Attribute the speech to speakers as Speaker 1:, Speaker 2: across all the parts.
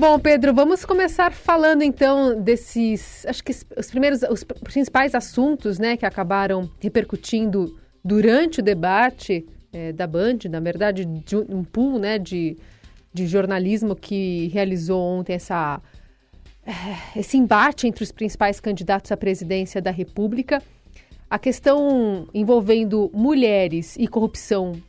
Speaker 1: Bom, Pedro, vamos começar falando então desses, acho que os principais assuntos, né, que acabaram repercutindo durante o debate da Band, na verdade, de um pool, né, de jornalismo que realizou ontem esse embate entre os principais candidatos à presidência da República. A questão envolvendo mulheres e corrupção,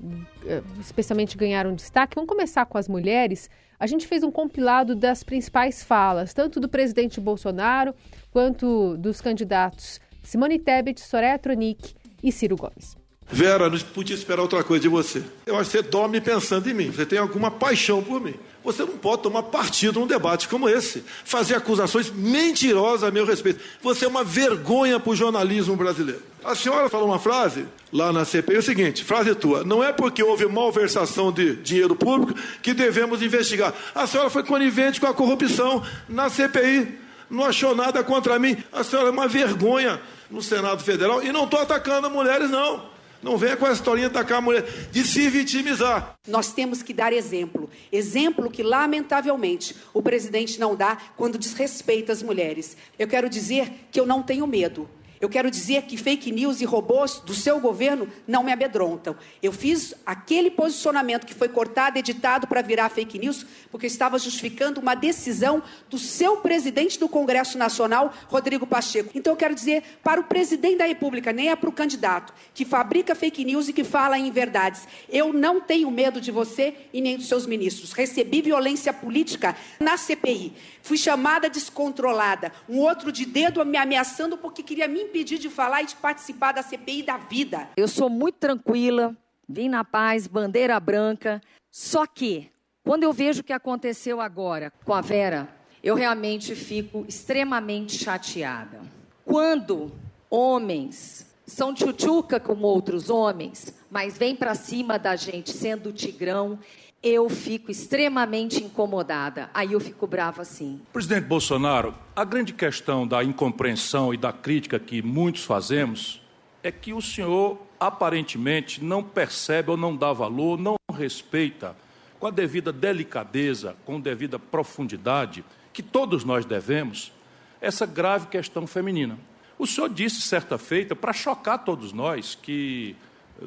Speaker 1: especialmente, ganharam destaque. Vamos começar com as mulheres. A gente fez um compilado das principais falas, tanto do presidente Bolsonaro quanto dos candidatos Simone Tebet, Soraya Tronic e Ciro Gomes.
Speaker 2: Vera, não podia esperar outra coisa de você. Eu acho que você dorme pensando em mim, você tem alguma paixão por mim. Você não pode tomar partido num debate como esse, fazer acusações mentirosas a meu respeito. Você é uma vergonha para o jornalismo brasileiro. A senhora falou uma frase lá na CPI, é o seguinte, frase tua: não é porque houve malversação de dinheiro público que devemos investigar. A senhora foi conivente com a corrupção na CPI, não achou nada contra mim. A senhora é uma vergonha no Senado Federal e não estou atacando mulheres, não. Não venha com essa historinha de atacar a mulher, de se vitimizar.
Speaker 3: Nós temos que dar exemplo. Exemplo que, lamentavelmente, o presidente não dá quando desrespeita as mulheres. Eu quero dizer que eu não tenho medo. Eu quero dizer que fake news e robôs do seu governo não me amedrontam. Eu fiz aquele posicionamento que foi cortado, editado para virar fake news, porque eu estava justificando uma decisão do seu presidente do Congresso Nacional, Rodrigo Pacheco. Então eu quero dizer para o presidente da República, nem é para o candidato, que fabrica fake news e que fala em verdades: eu não tenho medo de você e nem dos seus ministros. Recebi violência política na CPI. Fui chamada descontrolada. Um outro de dedo me ameaçando porque queria me impedir de falar e de participar da CPI da vida.
Speaker 4: Eu sou muito tranquila, vim na paz, bandeira branca. Só que, quando eu vejo o que aconteceu agora com a Vera, eu realmente fico extremamente chateada. Quando homens são tchutchuca como outros homens, mas vêm para cima da gente sendo tigrão, eu fico extremamente incomodada. Aí eu fico brava assim.
Speaker 5: Presidente Bolsonaro, a grande questão da incompreensão e da crítica que muitos fazemos é que o senhor aparentemente não percebe ou não dá valor, não respeita com a devida delicadeza, com a devida profundidade que todos nós devemos essa grave questão feminina. O senhor disse certa feita, para chocar todos nós, que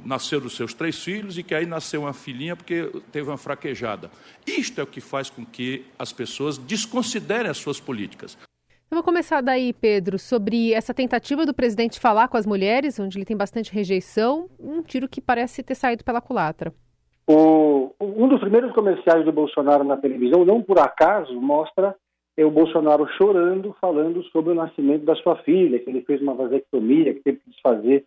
Speaker 5: nasceram os seus 3 filhos e que aí nasceu uma filhinha porque teve uma fraquejada. Isto é o que faz com que as pessoas desconsiderem as suas políticas.
Speaker 1: Eu vou começar daí, Pedro, sobre essa tentativa do presidente falar com as mulheres, onde ele tem bastante rejeição, um tiro que parece ter saído pela culatra.
Speaker 6: Um dos primeiros comerciais do Bolsonaro na televisão, não por acaso, mostra o Bolsonaro chorando, falando sobre o nascimento da sua filha, que ele fez uma vasectomia, que teve que desfazer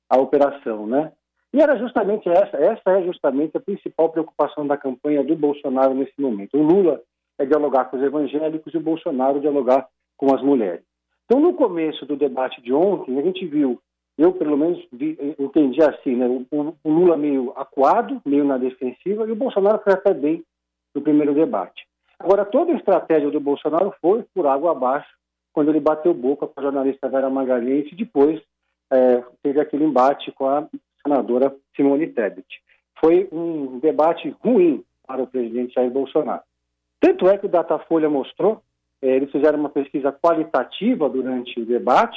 Speaker 6: a operação, né? E era justamente essa é justamente a principal preocupação da campanha do Bolsonaro nesse momento. O Lula é dialogar com os evangélicos e o Bolsonaro dialogar com as mulheres. Então, no começo do debate de ontem, a gente viu, eu pelo menos entendi assim, né, o Lula meio acuado, meio na defensiva, e o Bolsonaro foi até bem no primeiro debate. Agora, toda a estratégia do Bolsonaro foi por água abaixo, quando ele bateu boca com a jornalista Vera Magalhães e depois teve aquele embate com a senadora Simone Tebet. Foi um debate ruim para o presidente Jair Bolsonaro. Tanto é que o Datafolha mostrou, eles fizeram uma pesquisa qualitativa durante o debate,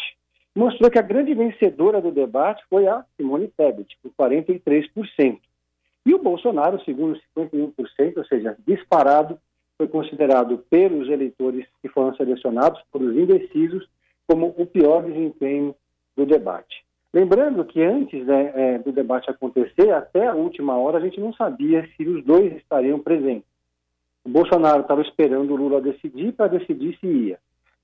Speaker 6: mostrou que a grande vencedora do debate foi a Simone Tebet, por 43%. E o Bolsonaro, segundo 51%, ou seja, disparado, foi considerado pelos eleitores que foram selecionados, por os indecisos, como o pior desempenho do debate. Lembrando que antes do debate acontecer, até a última hora, a gente não sabia se os dois estariam presentes. O Bolsonaro estava esperando o Lula decidir para decidir se ia.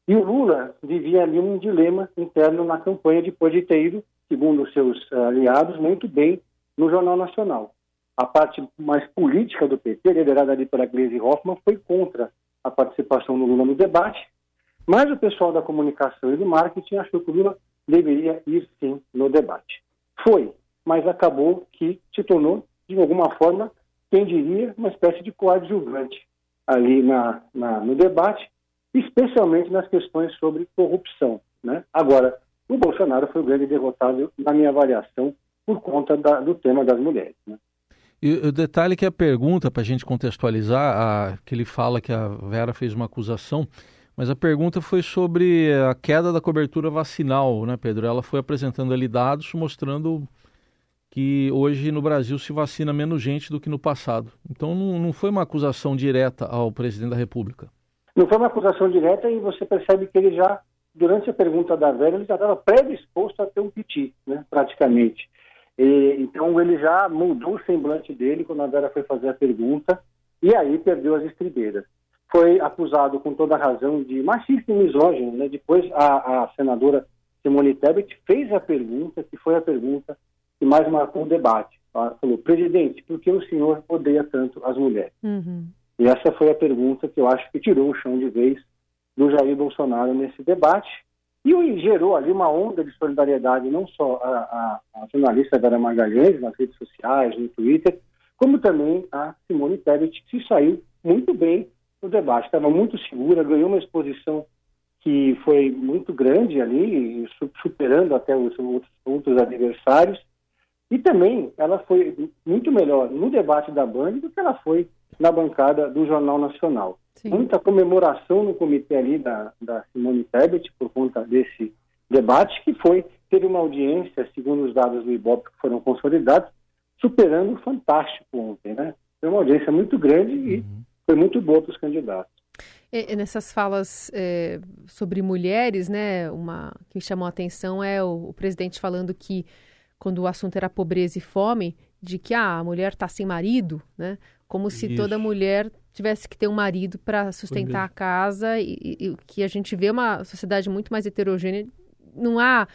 Speaker 6: E o Lula vivia ali um dilema interno na campanha depois de ter ido, segundo os seus aliados, muito bem no Jornal Nacional. A parte mais política do PT, liderada ali pela Gleisi Hoffmann, foi contra a participação do Lula no debate, mas o pessoal da comunicação e do marketing achou que o Lula deveria ir sim no debate. Foi, mas acabou que se tornou, de alguma forma, quem diria, uma espécie de coadjuvante ali no debate, especialmente nas questões sobre corrupção, né? Agora, o Bolsonaro foi o grande derrotado, na minha avaliação, por conta do tema das mulheres, né?
Speaker 7: E o detalhe que a pergunta, para a gente contextualizar, que ele fala que a Vera fez uma acusação, mas a pergunta foi sobre a queda da cobertura vacinal, né, Pedro? Ela foi apresentando ali dados mostrando que hoje no Brasil se vacina menos gente do que no passado. Então não foi uma acusação direta ao presidente da República.
Speaker 6: Não foi uma acusação direta e você percebe que ele já, durante a pergunta da Vera, ele já estava predisposto a ter um piti, né, praticamente. Então ele já mudou o semblante dele quando a Vera foi fazer a pergunta e aí perdeu as estribeiras. Foi acusado com toda a razão de machista e misógino, né? Depois a senadora Simone Tebet fez a pergunta, que foi a pergunta que mais marcou o debate. Ela falou: presidente, por que o senhor odeia tanto as mulheres?
Speaker 1: Uhum.
Speaker 6: E essa foi a pergunta que eu acho que tirou o chão de vez do Jair Bolsonaro nesse debate e gerou ali uma onda de solidariedade, não só a jornalista Vera Magalhães nas redes sociais, no Twitter, como também a Simone Tebet, que saiu muito bem no debate. Estava muito segura, ganhou uma exposição que foi muito grande ali, superando até os outros adversários. E também ela foi muito melhor no debate da Band do que ela foi na bancada do Jornal Nacional. Sim. Muita comemoração no comitê ali da Simone Tebet por conta desse debate, que teve uma audiência, segundo os dados do Ibope que foram consolidados, superando o Fantástico ontem, né? Foi uma audiência muito grande e foi muito boa para os candidatos.
Speaker 1: Nessas falas sobre mulheres, né, uma que chamou a atenção é o presidente falando que quando o assunto era pobreza e fome, de que a mulher está sem marido, né? Como se toda mulher tivesse que ter um marido para sustentar a casa e que a gente vê uma sociedade muito mais heterogênea. Não há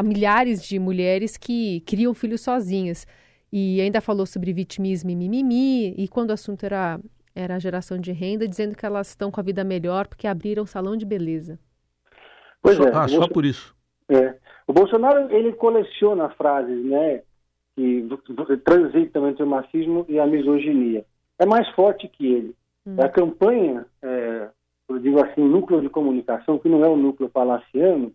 Speaker 1: milhares de mulheres que criam filhos sozinhas. E ainda falou sobre vitimismo e mimimi, e quando o assunto era a geração de renda, dizendo que elas estão com a vida melhor porque abriram um salão de beleza.
Speaker 6: Pois
Speaker 7: só por isso.
Speaker 6: O Bolsonaro, ele coleciona frases, né, que transitam entre o machismo e a misoginia. É mais forte que ele. A campanha, eu digo assim, núcleo de comunicação, que não é um núcleo palaciano,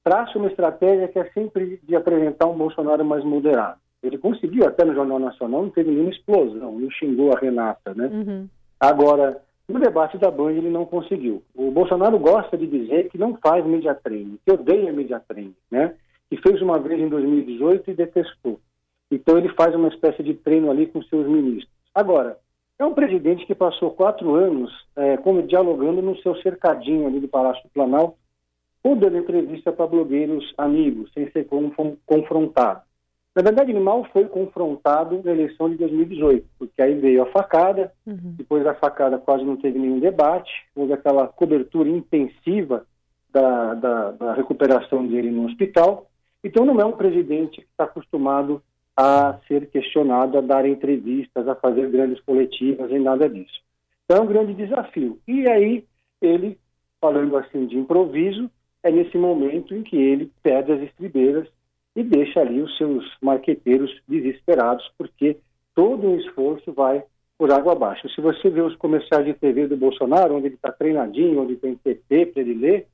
Speaker 6: traça uma estratégia que é sempre de apresentar um Bolsonaro mais moderado. Ele conseguiu, até no Jornal Nacional, não teve nenhuma explosão, não xingou a Renata, né? Agora, no debate da Band, ele não conseguiu. O Bolsonaro gosta de dizer que não faz media training, que odeia media training, né? Que fez uma vez em 2018 e detestou. Então, ele faz uma espécie de treino ali com seus ministros. Agora, é um presidente que passou 4 anos como dialogando no seu cercadinho ali do Palácio do Planalto, ou dando entrevista para blogueiros amigos, sem ser confrontado. Na verdade, ele mal foi confrontado na eleição de 2018, porque aí veio a facada, depois da facada quase não teve nenhum debate, houve aquela cobertura intensiva da recuperação dele no hospital. Então não é um presidente que está acostumado a ser questionado, a dar entrevistas, a fazer grandes coletivas, nem nada disso. Então é um grande desafio. E aí ele, falando assim de improviso, é nesse momento em que ele perde as estribeiras e deixa ali os seus marqueteiros desesperados, porque todo o esforço vai por água abaixo. Se você vê os comerciais de TV do Bolsonaro, onde ele está treinadinho, onde tem PT para ele ler,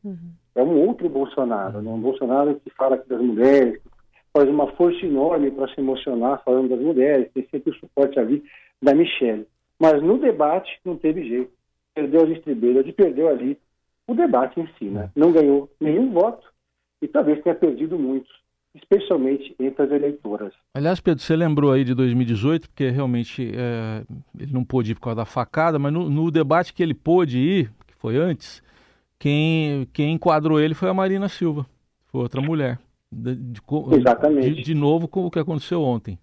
Speaker 6: é um outro Bolsonaro, né? Um Bolsonaro que fala das mulheres, que faz uma força enorme para se emocionar falando das mulheres, tem sempre o suporte ali da Michelle. Mas no debate não teve jeito, perdeu as estribeiras e perdeu ali o debate em si, né? Não ganhou nenhum voto e talvez tenha perdido muitos, especialmente entre as eleitoras.
Speaker 7: Aliás, Pedro, você lembrou aí de 2018, porque realmente ele não pôde ir por causa da facada, mas no debate que ele pôde ir, que foi antes, quem enquadrou ele foi a Marina Silva, foi outra mulher.
Speaker 6: Exatamente.
Speaker 7: De novo com o que aconteceu ontem.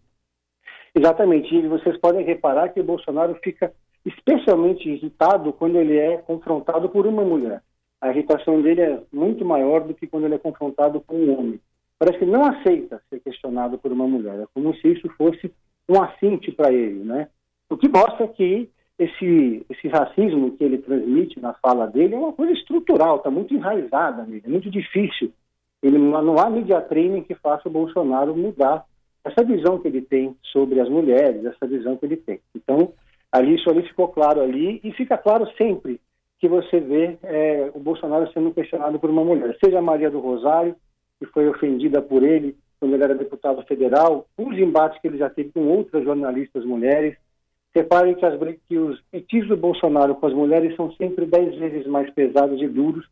Speaker 6: Exatamente, e vocês podem reparar que o Bolsonaro fica especialmente irritado quando ele é confrontado por uma mulher. A irritação dele é muito maior do que quando ele é confrontado com um homem. Parece que ele não aceita ser questionado por uma mulher. É como se isso fosse um assinte para ele, né? O que mostra que esse racismo que ele transmite na fala dele é uma coisa estrutural, está muito enraizada nele, é muito difícil. Não há media training que faça o Bolsonaro mudar essa visão que ele tem sobre as mulheres, essa visão que ele tem. Então, isso ali ficou claro ali, e fica claro sempre que você vê o Bolsonaro sendo questionado por uma mulher, seja a Maria do Rosário, que foi ofendida por ele quando ele era deputado federal, os embates que ele já teve com outras jornalistas mulheres. Reparem que os petis do Bolsonaro com as mulheres são sempre 10 vezes mais pesados e duros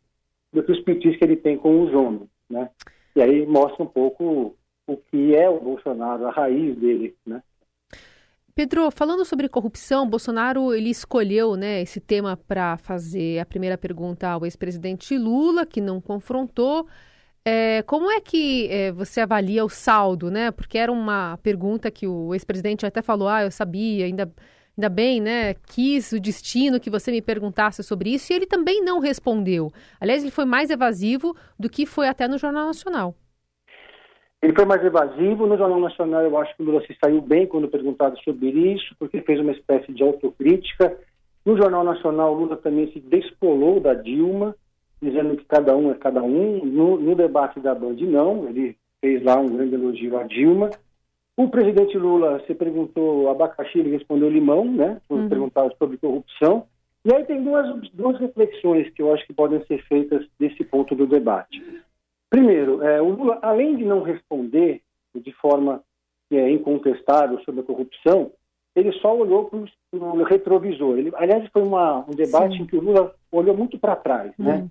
Speaker 6: do que os petis que ele tem com os homens, né? E aí mostra um pouco o que é o Bolsonaro, a raiz dele, né?
Speaker 1: Pedro, falando sobre corrupção, Bolsonaro ele escolheu, né, esse tema para fazer a primeira pergunta ao ex-presidente Lula, que não confrontou. Como é que você avalia o saldo, né? Porque era uma pergunta que o ex-presidente até falou, eu sabia, ainda bem, né? Quis o destino que você me perguntasse sobre isso, e ele também não respondeu. Aliás, ele foi mais evasivo do que foi até no Jornal Nacional.
Speaker 6: Ele foi mais evasivo. No Jornal Nacional, eu acho que o Lula se saiu bem quando perguntado sobre isso, porque fez uma espécie de autocrítica. No Jornal Nacional, o Lula também se descolou da Dilma, dizendo que cada um é cada um. No debate da Band, não. Ele fez lá um grande elogio à Dilma. O presidente Lula, se perguntou abacaxi, ele respondeu limão, né? Quando perguntado sobre corrupção. E aí tem duas reflexões que eu acho que podem ser feitas desse ponto do debate. Primeiro, o Lula, além de não responder de forma incontestável sobre a corrupção, ele só olhou para o retrovisor. Aliás, foi um debate Sim. em que o Lula olhou muito para trás, né?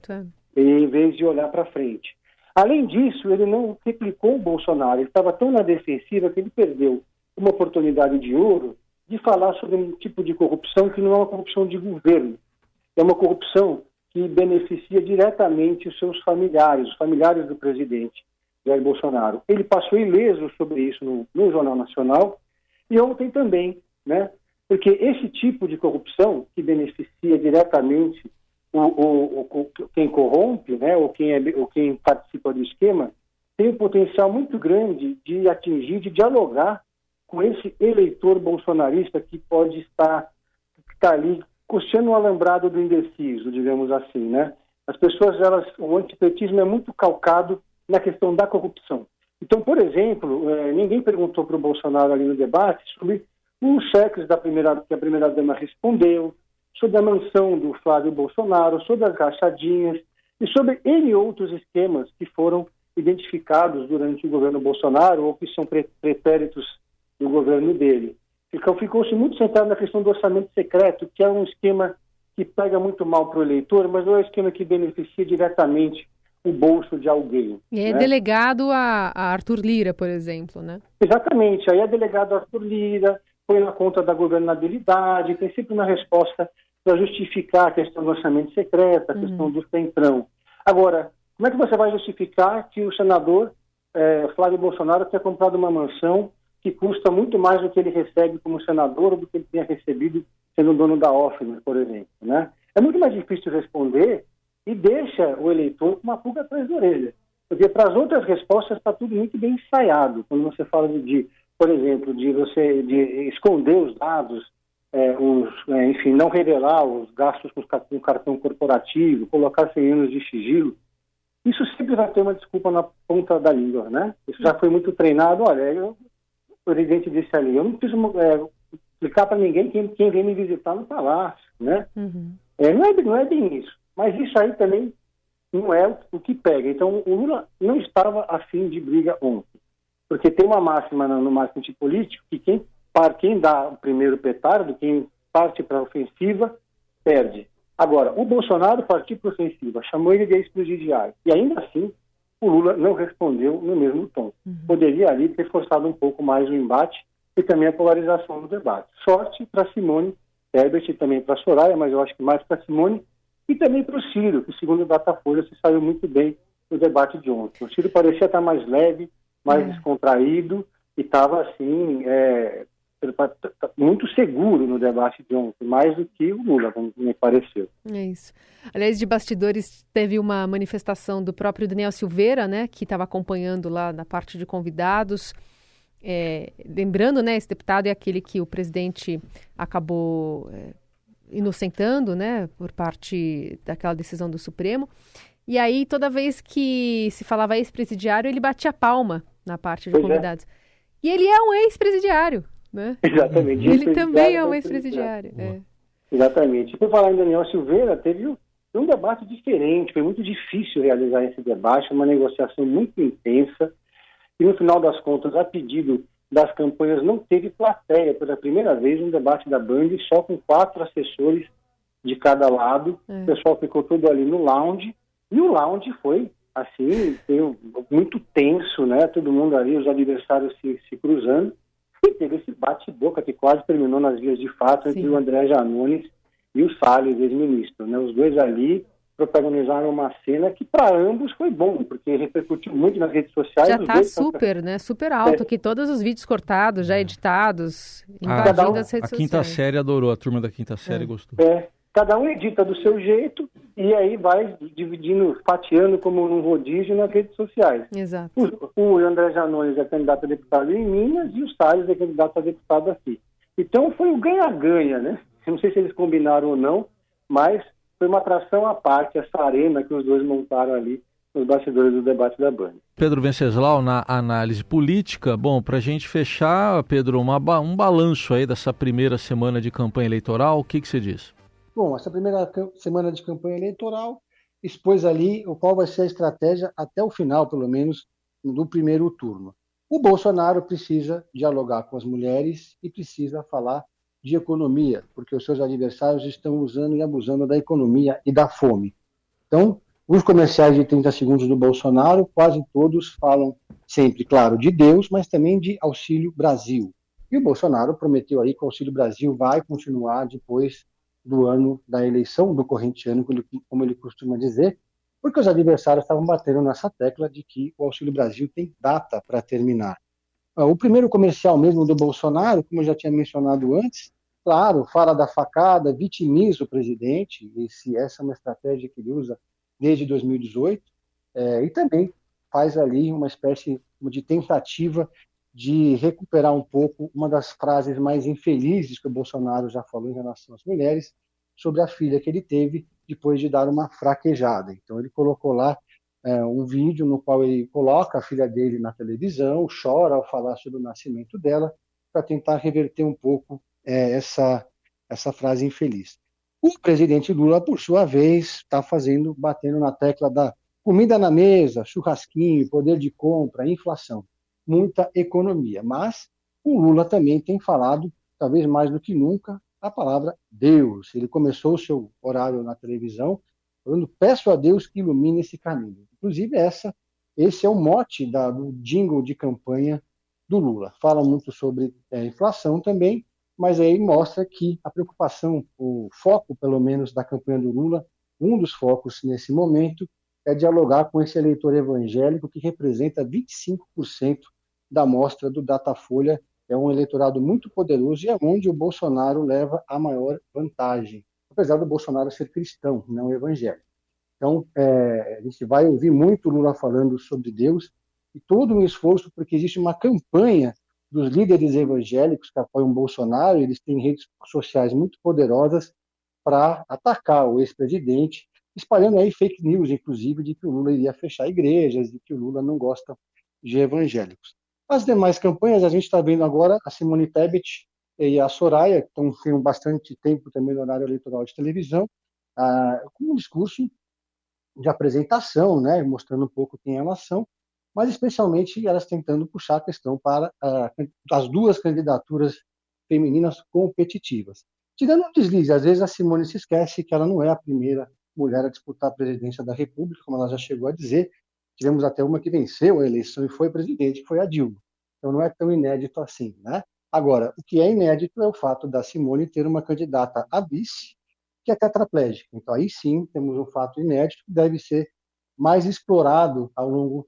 Speaker 6: Em vez de olhar para frente. Além disso, ele não replicou o Bolsonaro. Ele estava tão na defensiva que ele perdeu uma oportunidade de ouro de falar sobre um tipo de corrupção que não é uma corrupção de governo. É uma corrupção que beneficia diretamente os seus familiares, os familiares do presidente Jair Bolsonaro. Ele passou ileso sobre isso no Jornal Nacional e ontem também, né? Porque esse tipo de corrupção que beneficia diretamente quem corrompe, né? ou quem participa do esquema, tem um potencial muito grande de atingir, de dialogar com esse eleitor bolsonarista que pode estar ali costeando o alambrado do indeciso, digamos assim, né? As pessoas, o antipetismo é muito calcado na questão da corrupção. Então, por exemplo, ninguém perguntou para o Bolsonaro ali no debate sobre os cheques que a primeira-dama respondeu, sobre a mansão do Flávio Bolsonaro, sobre as rachadinhas e sobre N outros esquemas que foram identificados durante o governo Bolsonaro ou que são pretéritos do governo dele. Ficou-se muito centrado na questão do orçamento secreto, que é um esquema que pega muito mal para o eleitor, mas não é um esquema que beneficia diretamente o bolso de alguém.
Speaker 1: E é delegado a Arthur Lira, por exemplo, né?
Speaker 6: Exatamente. Aí é delegado a Arthur Lira, põe na conta da governabilidade, tem sempre uma resposta para justificar a questão do orçamento secreto, a questão do centrão. Agora, como é que você vai justificar que o senador Flávio Bolsonaro tenha comprado uma mansão que custa muito mais do que ele recebe como senador ou do que ele tenha recebido sendo dono da Offner, por exemplo, né? É muito mais difícil responder e deixa o eleitor com uma pulga atrás da orelha. Porque para as outras respostas está tudo muito bem ensaiado. Quando você fala por exemplo, de esconder os dados, enfim, não revelar os gastos com cartão corporativo, colocar 100 anos de sigilo, isso sempre vai ter uma desculpa na ponta da língua, né? Isso já foi muito treinado. Olha, o presidente disse ali, eu não preciso explicar para ninguém quem vem me visitar no palácio, né? Não é bem isso. Mas isso aí também não é o que pega. Então, o Lula não estava a fim de briga ontem. Porque tem uma máxima no marketing político que quem dá o primeiro petardo, quem parte para a ofensiva, perde. Agora, o Bolsonaro partiu para a ofensiva, chamou ele de ex-presidiário. E ainda assim, o Lula não respondeu no mesmo tom. Poderia ali ter forçado um pouco mais o embate e também a polarização do debate. Sorte para Simone Tebet e também para Soraya, mas eu acho que mais para Simone, e também para o Ciro, que segundo o Datafolha se saiu muito bem no debate de ontem. O Ciro parecia estar mais leve, mais descontraído e estava assim, muito seguro no debate de ontem, mais do que o Lula, como me pareceu.
Speaker 1: É isso. Aliás, de bastidores, teve uma manifestação do próprio Daniel Silveira, né, que estava acompanhando lá na parte de convidados. Lembrando, né, esse deputado é aquele que o presidente acabou inocentando, né, por parte daquela decisão do Supremo. E aí, toda vez que se falava ex-presidiário, ele batia palma na parte de convidados. E ele é um ex-presidiário, né?
Speaker 6: Exatamente.
Speaker 1: Ele também é um ex-presidiário.
Speaker 6: Exatamente. E por falar em Daniel Silveira, teve um debate diferente, foi muito difícil realizar esse debate, uma negociação muito intensa. e no final das contas, a pedido das campanhas, não teve plateia pela primeira vez um debate da Band, só com 4 assessores de cada lado. O pessoal ficou todo ali no lounge, e o lounge foi, assim, muito tenso, né? Todo mundo ali, os adversários se cruzando, e teve esse bate-boca que quase terminou nas vias de fato entre o André Janones e o Salles, ex-ministro, né? Os dois ali protagonizaram uma cena que para ambos foi bom, porque repercutiu muito nas redes sociais.
Speaker 1: Já está super, né? Super alto aqui, todos os vídeos cortados, já editados, invadindo as redes sociais.
Speaker 7: A quinta série adorou, a turma da quinta série gostou.
Speaker 6: Cada um edita do seu jeito e aí vai dividindo, fatiando como num rodízio nas redes sociais.
Speaker 1: Exato.
Speaker 6: O André Janones é candidato a deputado em Minas e o Salles é candidato a deputado aqui. Então foi um ganha-ganha, né? Eu não sei se eles combinaram ou não, mas foi uma atração à parte, essa arena que os dois montaram ali nos bastidores do debate da Band.
Speaker 7: Pedro Venceslau, na análise política, bom, para a gente fechar, Pedro, um balanço aí dessa primeira semana de campanha eleitoral, o que você diz?
Speaker 8: Bom, essa primeira semana de campanha eleitoral expôs ali qual vai ser a estratégia até o final, pelo menos, do primeiro turno. O Bolsonaro precisa dialogar com as mulheres e precisa falar de economia, porque os seus adversários estão usando e abusando da economia e da fome. Então, os comerciais de 30 segundos do Bolsonaro, quase todos falam sempre, claro, de Deus, mas também de Auxílio Brasil. E o Bolsonaro prometeu aí que o Auxílio Brasil vai continuar depois do ano da eleição, do corrente ano, como ele costuma dizer, porque os adversários estavam batendo nessa tecla de que o Auxílio Brasil tem data para terminar. O primeiro comercial mesmo do Bolsonaro, como eu já tinha mencionado antes, claro, fala da facada, vitimiza o presidente, essa é uma estratégia que ele usa desde 2018, e também faz ali uma espécie de tentativa de recuperar um pouco uma das frases mais infelizes que o Bolsonaro já falou em relação às mulheres, sobre a filha que ele teve depois de dar uma fraquejada. Então ele colocou lá um vídeo no qual ele coloca a filha dele na televisão, chora ao falar sobre o nascimento dela, para tentar reverter um pouco essa frase infeliz. O presidente Lula, por sua vez, está batendo na tecla da comida na mesa, churrasquinho, poder de compra, inflação, muita economia. Mas o Lula também tem falado, talvez mais do que nunca, a palavra Deus. Ele começou o seu horário na televisão falando: peço a Deus que ilumine esse caminho. Inclusive, esse é o mote do jingle de campanha do Lula. Fala muito sobre inflação também, mas aí mostra que a preocupação, o foco, pelo menos, da campanha do Lula, um dos focos nesse momento, é dialogar com esse eleitor evangélico que representa 25% da amostra do Datafolha. É um eleitorado muito poderoso e é onde o Bolsonaro leva a maior vantagem, apesar do Bolsonaro ser cristão, não evangélico. Então, a gente vai ouvir muito o Lula falando sobre Deus e todo um esforço, porque existe uma campanha dos líderes evangélicos que apoiam o Bolsonaro. Eles têm redes sociais muito poderosas para atacar o ex-presidente, espalhando aí fake news, inclusive, de que o Lula iria fechar igrejas, de que o Lula não gosta de evangélicos. As demais campanhas, a gente está vendo agora a Simone Tebet e a Soraya, que estão tendo bastante tempo também no horário eleitoral de televisão, com um discurso de apresentação, né, mostrando um pouco quem elas são, mas especialmente elas tentando puxar a questão para as duas candidaturas femininas competitivas. Tirando um deslize, às vezes a Simone se esquece que ela não é a primeira mulher a disputar a presidência da República, como ela já chegou a dizer. Tivemos até uma que venceu a eleição e foi presidente, que foi a Dilma. Então não é tão inédito assim, né? Agora, o que é inédito é o fato da Simone ter uma candidata a vice que é tetraplégica. Então aí sim temos um fato inédito que deve ser mais explorado ao longo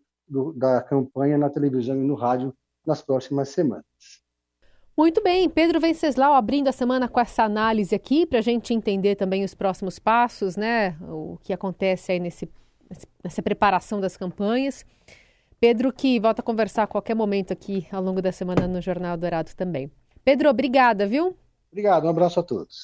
Speaker 8: da campanha na televisão e no rádio nas próximas semanas.
Speaker 1: Muito bem, Pedro Venceslau abrindo a semana com essa análise aqui para a gente entender também os próximos passos, né? O que acontece aí nessa preparação das campanhas. Pedro, que volta a conversar a qualquer momento aqui ao longo da semana no Jornal Dourado também. Pedro, obrigada, viu?
Speaker 8: Obrigado, um abraço a todos.